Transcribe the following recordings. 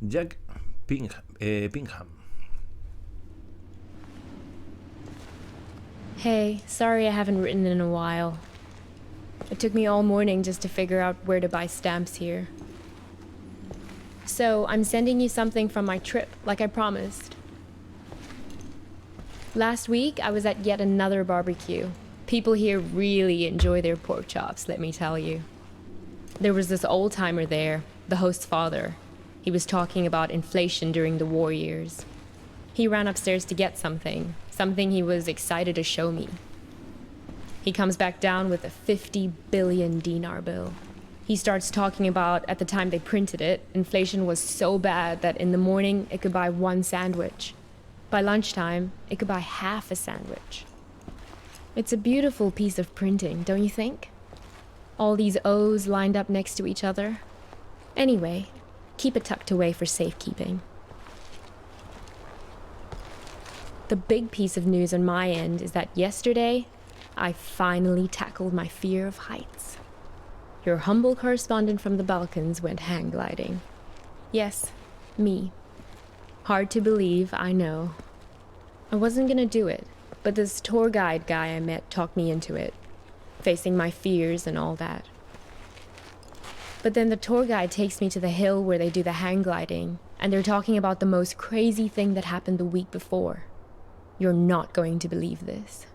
Jack Pinkham. Hey, sorry I haven't written in a while. It took me all morning just to figure out where to buy stamps here. So, I'm sending you something from my trip, like I promised. Last week, I was at yet another barbecue. People here really enjoy their pork chops, let me tell you. There was this old-timer there, the host's father. He was talking about inflation during the war years. He ran upstairs to get something he was excited to show me. He comes back down with a 50 billion dinar bill. He starts talking about, at the time they printed it, inflation was so bad that in the morning it could buy one sandwich. By lunchtime, it could buy half a sandwich. It's a beautiful piece of printing, don't you think? All these O's lined up next to each other. Anyway, keep it tucked away for safekeeping. The big piece of news on my end is that yesterday, I finally tackled my fear of heights. Your humble correspondent from the Balkans went hang gliding. Yes, me. Hard to believe, I know. I wasn't gonna do it, but this tour guide guy I met talked me into it, facing my fears and all that. But then the tour guide takes me to the hill where they do the hang gliding, and they're talking about the most crazy thing that happened the week before. You're not going to believe this.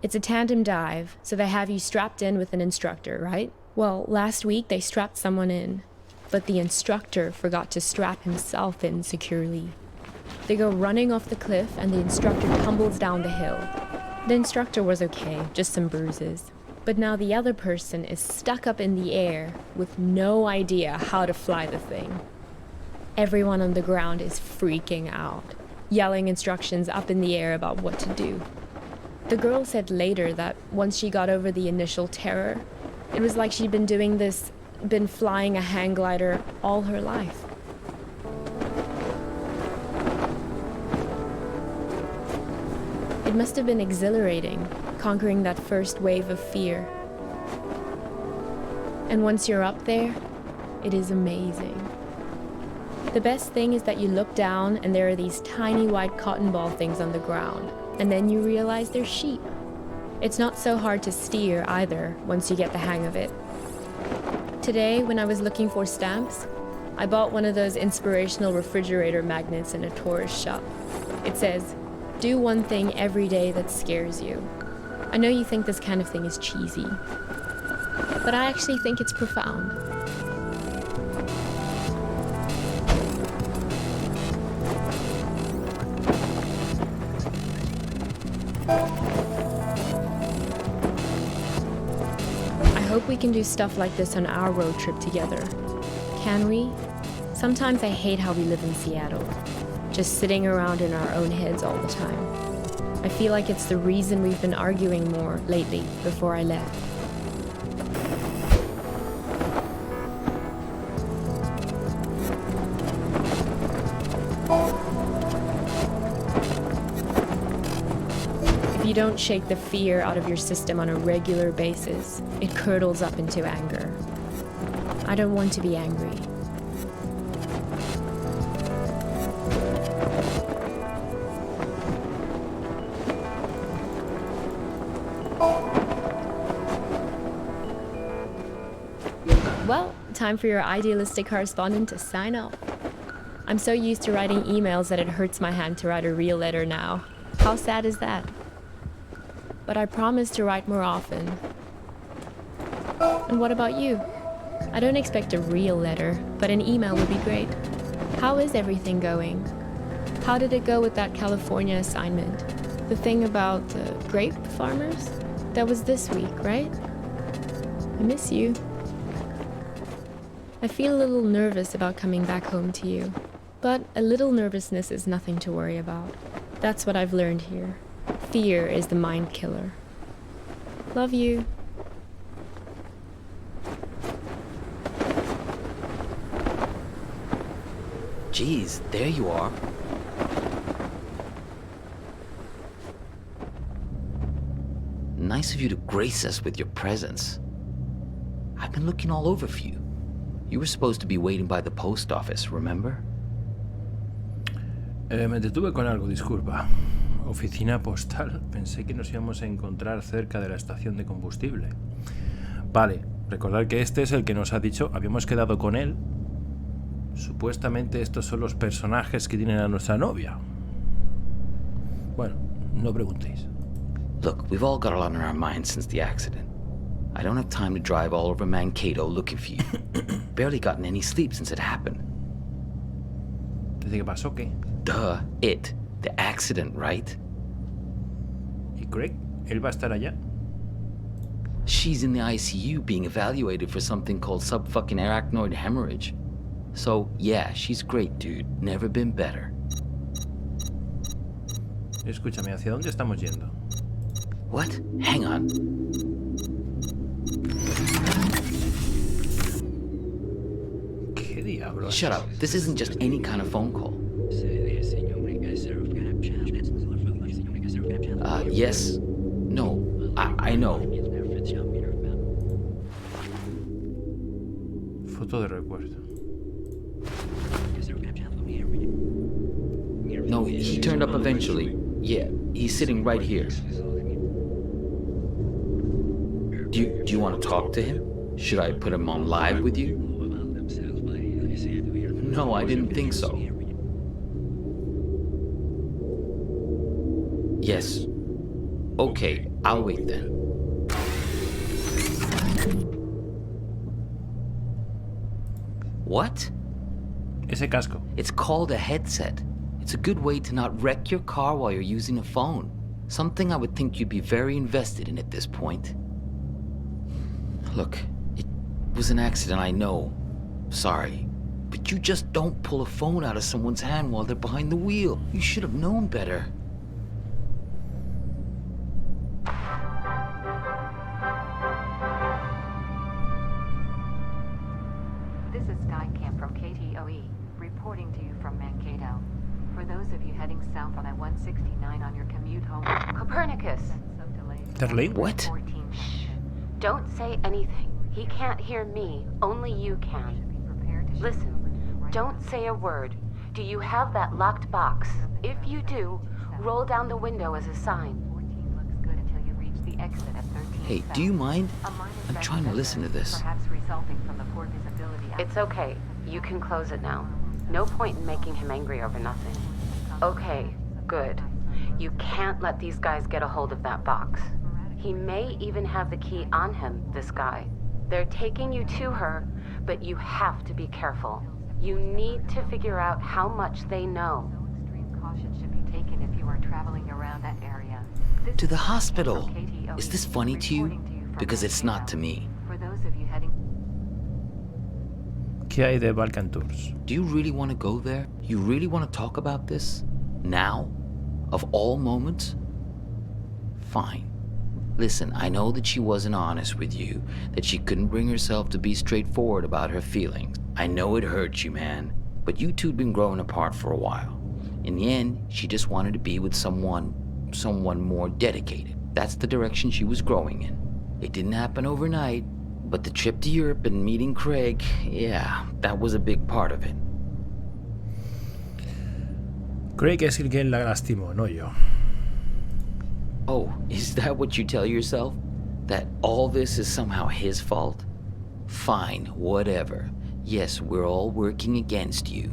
It's a tandem dive, so they have you strapped in with an instructor, right? Well, last week they strapped someone in, but the instructor forgot to strap himself in securely. They go running off the cliff and the instructor tumbles down the hill. The instructor was okay, just some bruises. But now the other person is stuck up in the air with no idea how to fly the thing. Everyone on the ground is freaking out, yelling instructions up in the air about what to do. The girl said later that once she got over the initial terror, it was like she'd been flying a hang glider all her life. It must have been exhilarating, conquering that first wave of fear. And once you're up there, it is amazing. The best thing is that you look down and there are these tiny white cotton ball things on the ground, and then you realize they're sheep. It's not so hard to steer either, once you get the hang of it. Today, when I was looking for stamps, I bought one of those inspirational refrigerator magnets in a tourist shop. It says, "Do one thing every day that scares you." I know you think this kind of thing is cheesy, but I actually think it's profound. I hope we can do stuff like this on our road trip together. Can we? Sometimes I hate how we live in Seattle, just sitting around in our own heads all the time. I feel like it's the reason we've been arguing more lately before I left. If you don't shake the fear out of your system on a regular basis, it curdles up into anger. I don't want to be angry. Well, time for your idealistic correspondent to sign off. I'm so used to writing emails that it hurts my hand to write a real letter now. How sad is that? But I promise to write more often. And what about you? I don't expect a real letter, but an email would be great. How is everything going? How did it go with that California assignment? The thing about grape farmers? That was this week, right? I miss you. I feel a little nervous about coming back home to you, but a little nervousness is nothing to worry about. That's what I've learned here. Fear is the mind killer. Love you. Geez, there you are. Nice of you to grace us with your presence. I've been looking all over for you. You were supposed to be waiting by the post office, remember? Me detuve con algo, disculpa. Oficina postal. Pensé que nos íbamos a encontrar cerca de la estación de combustible. Vale, recordad que este es el que nos ha dicho, habíamos quedado con él. Supuestamente estos son los personajes que tienen a nuestra novia. Bueno, no preguntéis. Look, we've all got a lot on our minds since the accident. I don't have time to drive all over Mankato looking for you. Barely gotten any sleep since it happened. ¿Desde que pasó qué? Duh, the accident, right? ¿Y Craig? ¿Él va a estar allá? She's in the ICU being evaluated for something called sub-fucking arachnoid hemorrhage. So, yeah, she's great, dude. Never been better. Escúchame, ¿hacia dónde estamos yendo? What? Hang on. ¿Qué diablos? Shut up. This isn't just any kind of phone call. Yes. No. I know. Foto de recuerdo. No, he turned up eventually. Yeah, he's sitting right here. Do you want to talk to him? Should I put him on live with you? No, I didn't think so. Yes. Okay, I'll wait then. What? Ese casco. It's called a headset. It's a good way to not wreck your car while you're using a phone. Something I would think you'd be very invested in at this point. Look, it was an accident, I know. Sorry. But you just don't pull a phone out of someone's hand while they're behind the wheel. You should have known better. This is Skycam from KTOE, reporting to you from Mankato. For those of you heading south on I-169 on your commute home... Copernicus! Darlene? What? Don't say anything. He can't hear me. Only you can. Listen, don't say a word. Do you have that locked box? If you do, roll down the window as a sign. Hey, do you mind? I'm trying to listen to this. It's okay. You can close it now. No point in making him angry over nothing. Okay, good. You can't let these guys get a hold of that box. He may even have the key on him, this guy. They're taking you to her, but you have to be careful. You need to figure out how much they know. Extreme caution should be taken if you are traveling around that area. To the hospital. Is this funny to you? Because it's not to me. For those of you heading... ¿Qué hay de Balkan Tours? Do you really want to go there? You really want to talk about this? Now? Of all moments? Fine. Listen, I know that she wasn't honest with you, that she couldn't bring herself to be straightforward about her feelings. I know it hurts you, man, but you two'd been growing apart for a while. In the end, she just wanted to be with someone more dedicated. That's the direction she was growing in. It didn't happen overnight, but the trip to Europe and meeting Craig, yeah, that was a big part of it. Craig es el quien la lastimó, no yo. Oh, is that what you tell yourself? That all this is somehow his fault? Fine, whatever. Yes, we're all working against you.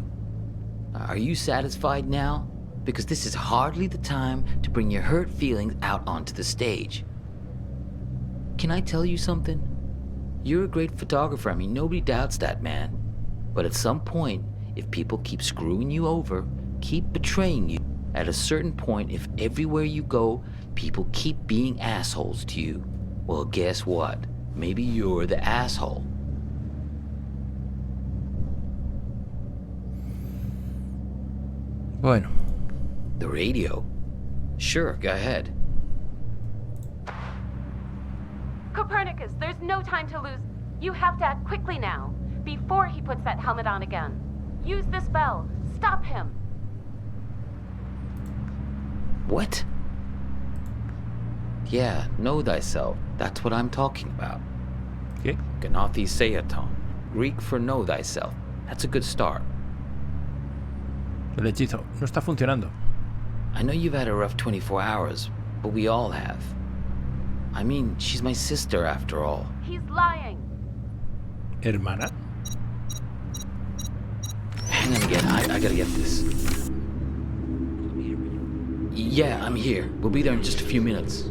Are you satisfied now? Because this is hardly the time to bring your hurt feelings out onto the stage. Can I tell you something? You're a great photographer, I mean, nobody doubts that, man. But at some point, if people keep screwing you over, keep betraying you, at a certain point, if everywhere you go, people keep being assholes to you, well, guess what? Maybe you're the asshole. Bueno. The radio? Sure, go ahead. Copernicus, there's no time to lose. You have to act quickly now, before he puts that helmet on again. Use this bell. Stop him. What? Yeah, know thyself. That's what I'm talking about. ¿Qué? Gnathi Seaton. Greek for know thyself. That's a good start. El hechizo no está funcionando. I know you've had a rough 24 hours, but we all have. I mean, she's my sister after all. He's lying. ¿Hermana? Hang on again, I gotta get this. Yeah, I'm here. We'll be there in just a few minutes.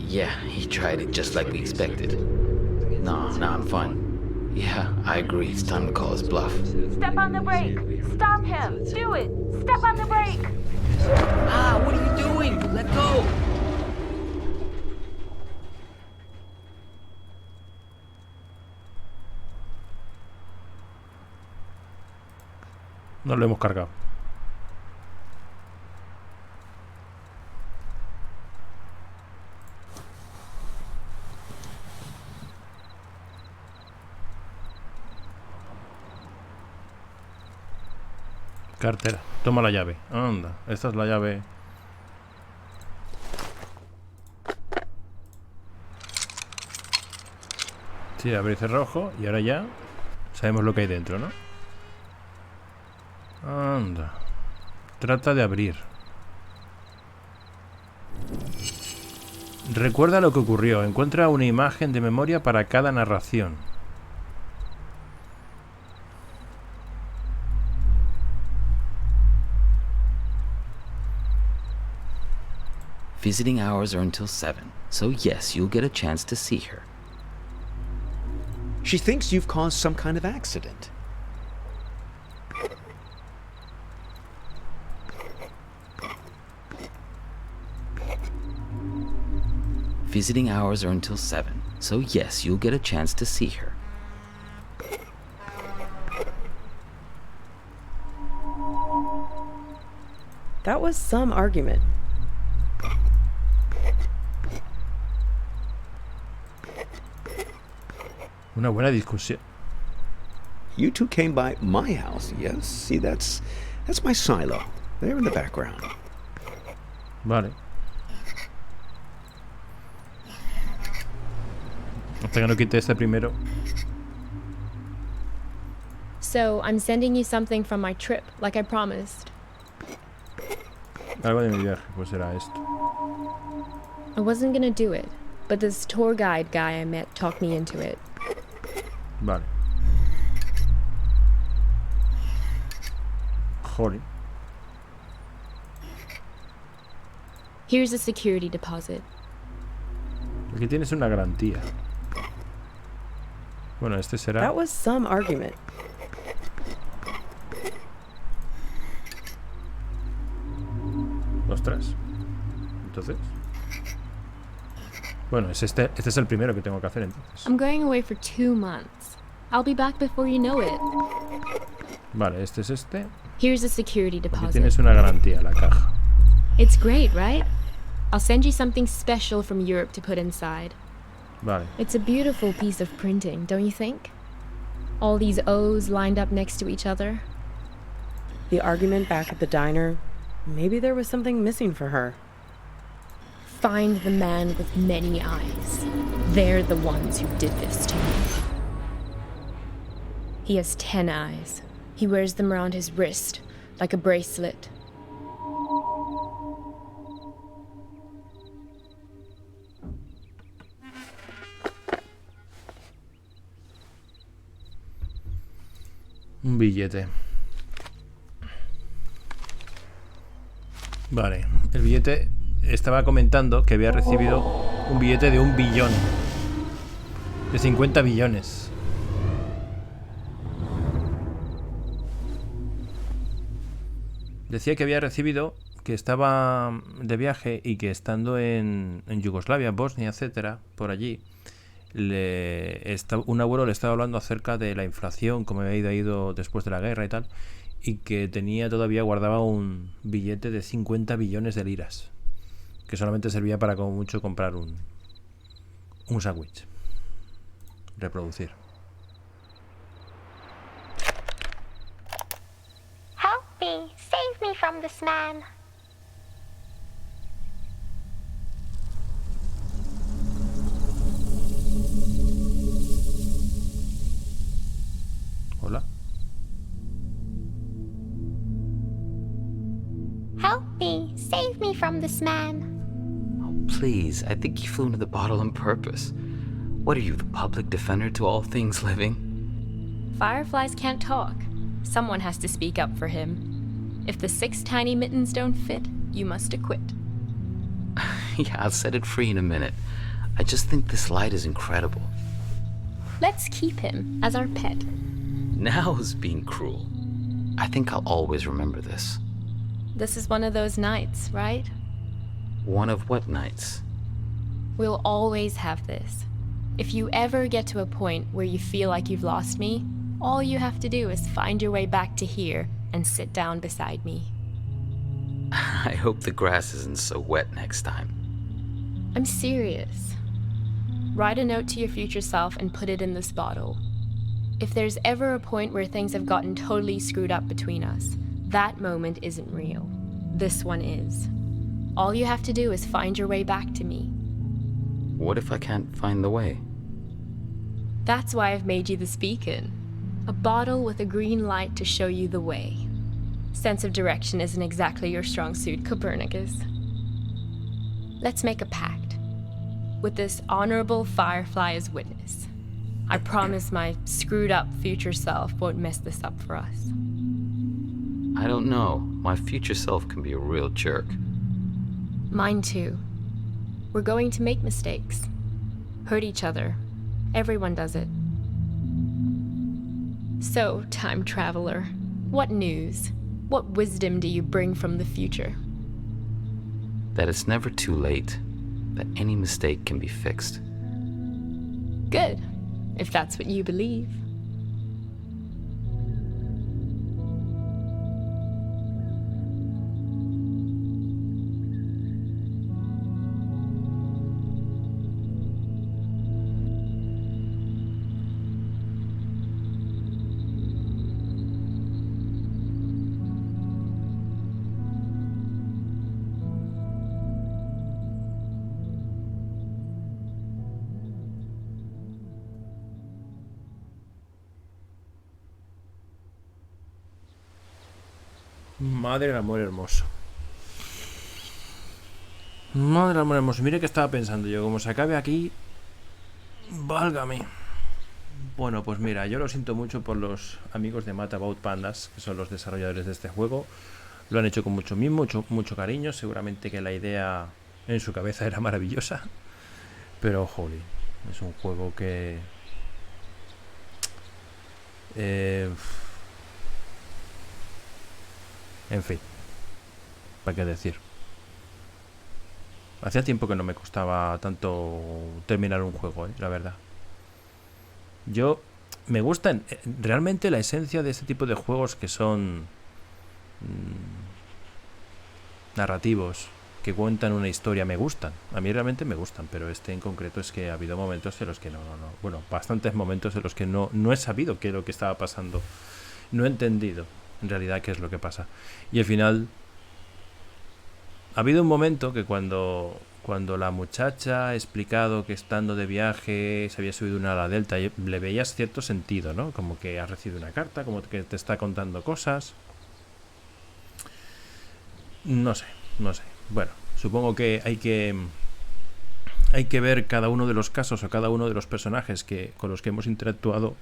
Yeah, he tried it just like we expected. No, I'm fine. Yeah, I agree. It's time to call his bluff. Step on the brake. Stop him. Do it. Step on the brake. Ah, what are you doing? Let go! No lo hemos cargado. Cartera. Toma la llave. Anda, esta es la llave. Sí, abre cerrojo. Y ahora ya sabemos lo que hay dentro, ¿no? Anda. Trata de abrir. Recuerda lo que ocurrió. Encuentra una imagen de memoria para cada narración. Visiting hours are until 7, so yes, you'll get a chance to see her. She thinks you've caused some kind of accident. Visiting hours are until 7, so yes, you'll get a chance to see her. That was some argument. Una buena discusión. You two came by my house, yes? See, that's my silo. There in the background. Vale. Hasta que no quite este primero. So, I'm sending you something from my trip, like I promised. Algo de mi viaje, pues será esto. I wasn't gonna do it, but this tour guide guy I met talked me into it. Vale. Joder. Here's a security deposit. Aquí tienes una garantía. Bueno, este será. That was some argument. Ostras. Entonces. Bueno, es este es el primero que tengo que hacer entonces. I'm going away for 2 months. I'll be back before you know it. Vale, este es este. Here's a security Aquí deposit. tienes una garantía, la caja. It's great, right? I'll send you something special from Europe to put inside. Vale. It's a beautiful piece of printing, don't you think? All these O's lined up next to each other. The argument back at the diner. Maybe there was something missing for her. Find the man with many eyes. They're the ones who did this to me. He has 10 eyes. He wears them around his wrist, like a bracelet. Un billete. Vale, el billete estaba comentando que había recibido un billete de 1 billón. De 50 billones. Decía que había recibido, que estaba de viaje y que estando en Yugoslavia, Bosnia, etcétera, por allí, un abuelo le estaba hablando acerca de la inflación, cómo había ido después de la guerra y tal, y que todavía guardaba un billete de 50 billones de liras, que solamente servía para como mucho comprar un sándwich. Reproducir. Help me! Save me from this man! Hola. save me from this man. Oh, please, I think you flew into the bottle on purpose. What are you, the public defender to all things living? Fireflies can't talk. Someone has to speak up for him. If the 6 tiny mittens don't fit, you must acquit. Yeah, I'll set it free in a minute. I just think this light is incredible. Let's keep him as our pet. Now is being cruel. I think I'll always remember this. This is one of those nights, right? One of what nights? We'll always have this. If you ever get to a point where you feel like you've lost me, all you have to do is find your way back to here and sit down beside me. I hope the grass isn't so wet next time. I'm serious. Write a note to your future self and put it in this bottle. If there's ever a point where things have gotten totally screwed up between us, that moment isn't real. This one is. All you have to do is find your way back to me. What if I can't find the way? That's why I've made you this beacon. A bottle with a green light to show you the way. Sense of direction isn't exactly your strong suit, Copernicus. Let's make a pact. With this honorable firefly as witness. I promise my screwed up future self won't mess this up for us. I don't know. My future self can be a real jerk. Mine too. We're going to make mistakes. Hurt each other. Everyone does it. So, time traveler, what news? What wisdom do you bring from the future? That it's never too late. That any mistake can be fixed. Good, if that's what you believe. Madre del amor hermoso. Madre del amor hermoso. Mire que estaba pensando yo, como se acabe aquí, válgame. Bueno, pues mira, yo lo siento mucho por los amigos de About Pandas, que son los desarrolladores de este juego. Lo han hecho con mucho mimo, mucho cariño. Seguramente que la idea en su cabeza era maravillosa. Pero, jolín, es un juego que... En fin, ¿para qué decir? Hacía tiempo que no me costaba tanto terminar un juego, la verdad. Yo me gustan realmente la esencia de este tipo de juegos que son narrativos, que cuentan una historia, me gustan. A mí realmente me gustan, pero este en concreto es que ha habido momentos en los que bueno, bastantes momentos en los que no he sabido qué es lo que estaba pasando. No he entendido en realidad qué es lo que pasa. Y al final ha habido un momento que cuando la muchacha ha explicado que estando de viaje se había subido una ala delta, le veías cierto sentido, ¿no? Como que has recibido una carta, como que te está contando cosas. No sé. Bueno, supongo que hay que ver cada uno de los casos o cada uno de los personajes con los que hemos interactuado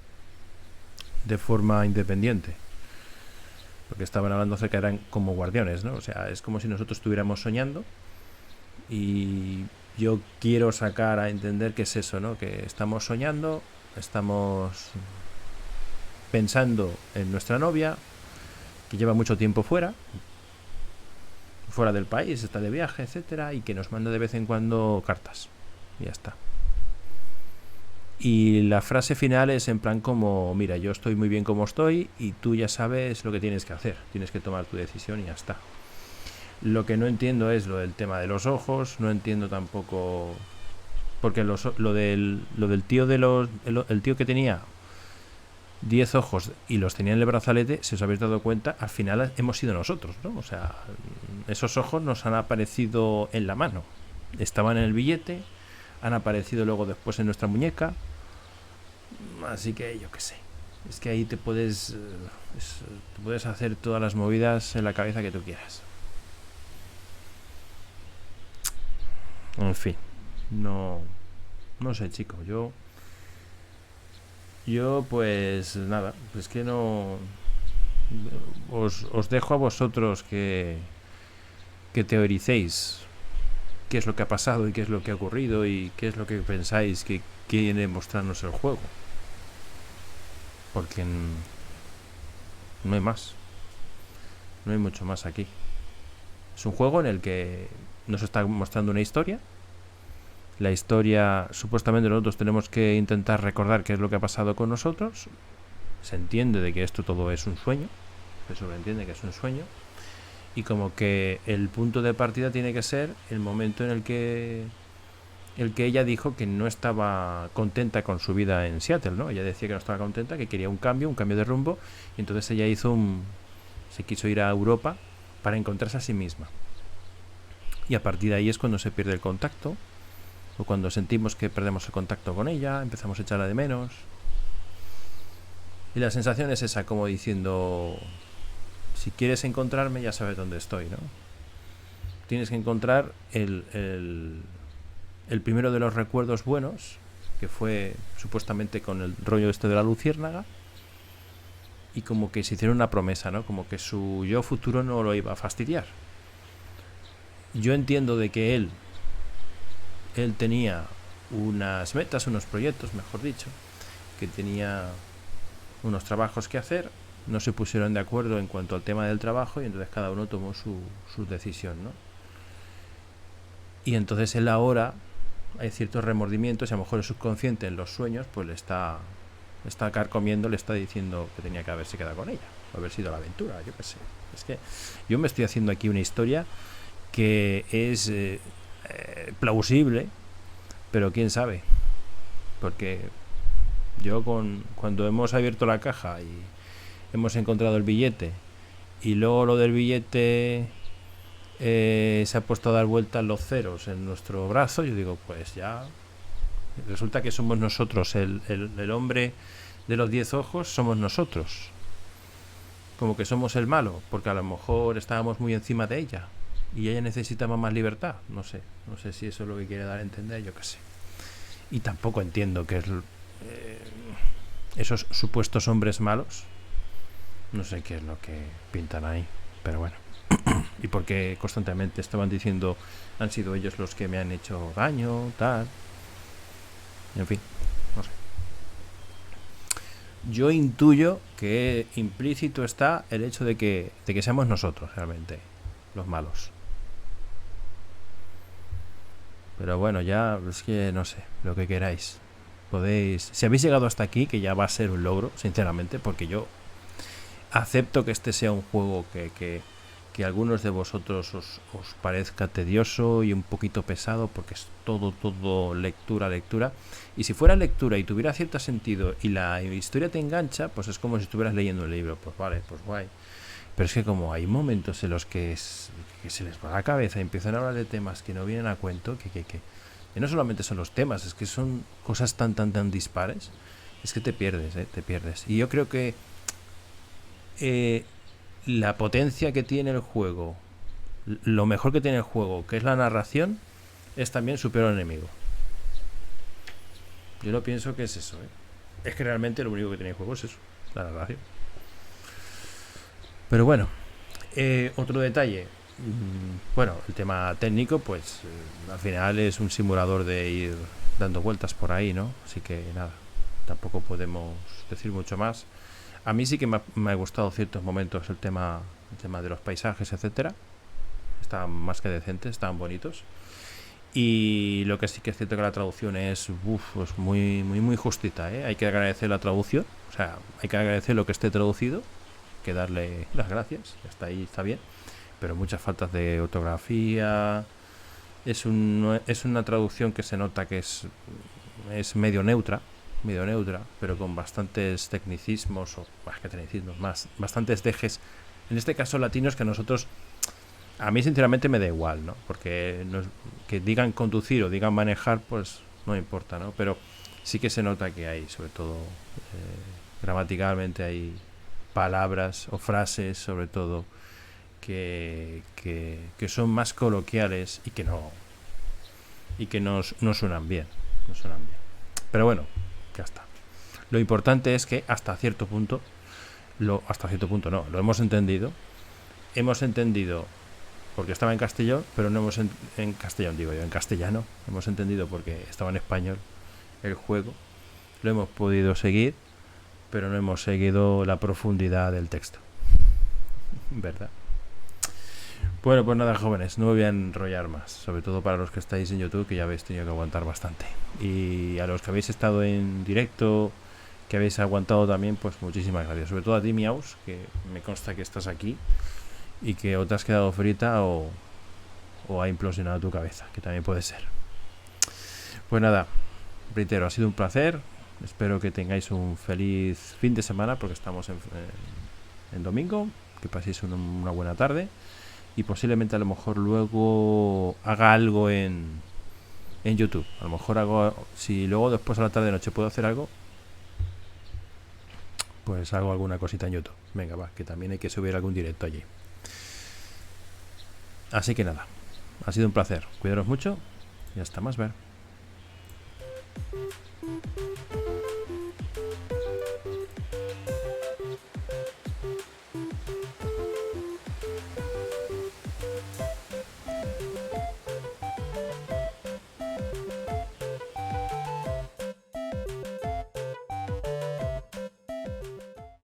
de forma independiente. Porque estaban hablando acerca, eran como guardianes, ¿no? O sea, es como si nosotros estuviéramos soñando y yo quiero sacar a entender que es eso, ¿no? Que estamos soñando, estamos pensando en nuestra novia, que lleva mucho tiempo fuera del país, está de viaje, etcétera, y que nos manda de vez en cuando cartas. Y ya está. Y la frase final es en plan como, mira, yo estoy muy bien como estoy y tú ya sabes lo que tienes que hacer, tienes que tomar tu decisión y ya está. Lo que no entiendo es lo del tema de los ojos, no entiendo tampoco, porque lo del tío el tío que tenía 10 ojos y los tenía en el brazalete, si os habéis dado cuenta, al final hemos sido nosotros, ¿no? O sea, esos ojos nos han aparecido en la mano, estaban en el billete, han aparecido luego después en nuestra muñeca. Así que yo qué sé, es que ahí te puedes hacer todas las movidas en la cabeza que tú quieras. En fin, no sé, chicos. Yo pues nada, es que no os dejo a vosotros que teoricéis qué es lo que ha pasado y qué es lo que ha ocurrido y qué es lo que pensáis que quiere mostrarnos el juego, porque no hay más, no hay mucho más aquí. Es un juego en el que nos está mostrando una historia. La historia, supuestamente nosotros tenemos que intentar recordar qué es lo que ha pasado con nosotros. Se entiende de que esto todo es un sueño, se sobreentiende que es un sueño, y como que el punto de partida tiene que ser el momento en el que ella dijo que no estaba contenta con su vida en Seattle, ¿no? Ella decía que no estaba contenta, que quería un cambio de rumbo, y entonces ella se quiso ir a Europa para encontrarse a sí misma. Y a partir de ahí es cuando se pierde el contacto, o cuando sentimos que perdemos el contacto con ella, empezamos a echarla de menos. Y la sensación es esa, como diciendo, si quieres encontrarme ya sabes dónde estoy, ¿no? Tienes que encontrar el primero de los recuerdos buenos, que fue supuestamente con el rollo este de la luciérnaga, y como que se hicieron una promesa, ¿no? Como que su yo futuro no lo iba a fastidiar. Yo entiendo de que él tenía unas metas, unos proyectos, mejor dicho, que tenía unos trabajos que hacer, no se pusieron de acuerdo en cuanto al tema del trabajo, y entonces cada uno tomó su decisión, ¿no? Y entonces él ahora hay ciertos remordimientos, y a lo mejor el subconsciente en los sueños pues le está carcomiendo, le está diciendo que tenía que haberse quedado con ella, o haber sido la aventura, yo qué sé. Es que yo me estoy haciendo aquí una historia que es plausible, pero quién sabe, porque yo cuando hemos abierto la caja y hemos encontrado el billete, y luego lo del billete se ha puesto a dar vueltas los ceros en nuestro brazo, yo digo, pues ya resulta que somos nosotros, el hombre de los 10 ojos somos nosotros, como que somos el malo, porque a lo mejor estábamos muy encima de ella y ella necesitaba más libertad. No sé si eso es lo que quiere dar a entender, yo qué sé. Y tampoco entiendo qué es esos supuestos hombres malos, no sé qué es lo que pintan ahí, pero bueno. Y porque constantemente estaban diciendo, han sido ellos los que me han hecho daño, tal. En fin, no sé. Yo intuyo que implícito está el hecho de que seamos nosotros realmente los malos. Pero bueno, ya es que no sé, lo que queráis. Podéis, si habéis llegado hasta aquí, que ya va a ser un logro, sinceramente, porque yo acepto que este sea un juego que a algunos de vosotros os parezca tedioso y un poquito pesado, porque es todo lectura. Y si fuera lectura y tuviera cierto sentido y la historia te engancha, pues es como si estuvieras leyendo un libro. Pues vale, pues guay. Pero es que como hay momentos en los que se les va la cabeza y empiezan a hablar de temas que no vienen a cuento, que no solamente son los temas, es que son cosas tan dispares, es que te pierdes. Y yo creo que la potencia que tiene el juego, lo mejor que tiene el juego, que es la narración, es también su peor enemigo. Yo no pienso que es eso, Es que realmente lo único que tiene el juego es eso, la narración. Pero bueno, otro detalle, bueno, el tema técnico, pues al final es un simulador de ir dando vueltas por ahí, ¿no? Así que nada, tampoco podemos decir mucho más. A mí sí que me ha gustado ciertos momentos el tema de los paisajes, etcétera. Estaban más que decentes, estaban bonitos. Y lo que sí que es cierto que la traducción es muy justita, Hay que agradecer la traducción, o sea, hay que agradecer lo que esté traducido, que darle las gracias, hasta ahí está bien, pero muchas faltas de ortografía. Es una traducción que se nota que es medio neutra, pero con bastantes tecnicismos, o más que tecnicismos, bastantes dejes, en este caso latinos, que a mí sinceramente me da igual, ¿no? Porque que digan conducir o digan manejar, pues no importa, ¿no? Pero sí que se nota que hay, sobre todo gramaticalmente, hay palabras o frases, sobre todo, que son más coloquiales y que y que no suenan bien. No suenan bien. Pero bueno, ya está. Lo importante es que hasta cierto punto lo hemos entendido. Hemos entendido porque estaba en castellano, pero no hemos en castellano. Hemos entendido porque estaba en español el juego. Lo hemos podido seguir, pero no hemos seguido la profundidad del texto. ¿Verdad? Bueno, pues nada, jóvenes, no me voy a enrollar más, sobre todo para los que estáis en YouTube, que ya habéis tenido que aguantar bastante. Y a los que habéis estado en directo, que habéis aguantado también, pues muchísimas gracias. Sobre todo a ti, Miaus, que me consta que estás aquí y que o te has quedado frita o ha implosionado tu cabeza, que también puede ser. Pues nada, reitero, ha sido un placer. Espero que tengáis un feliz fin de semana, porque estamos en domingo. Que paséis una buena tarde. Y posiblemente a lo mejor luego haga algo en YouTube. A lo mejor si luego después a la tarde noche puedo hacer algo, pues hago alguna cosita en YouTube. Venga, va, que también hay que subir algún directo allí. Así que nada, ha sido un placer. Cuidaros mucho y hasta más ver.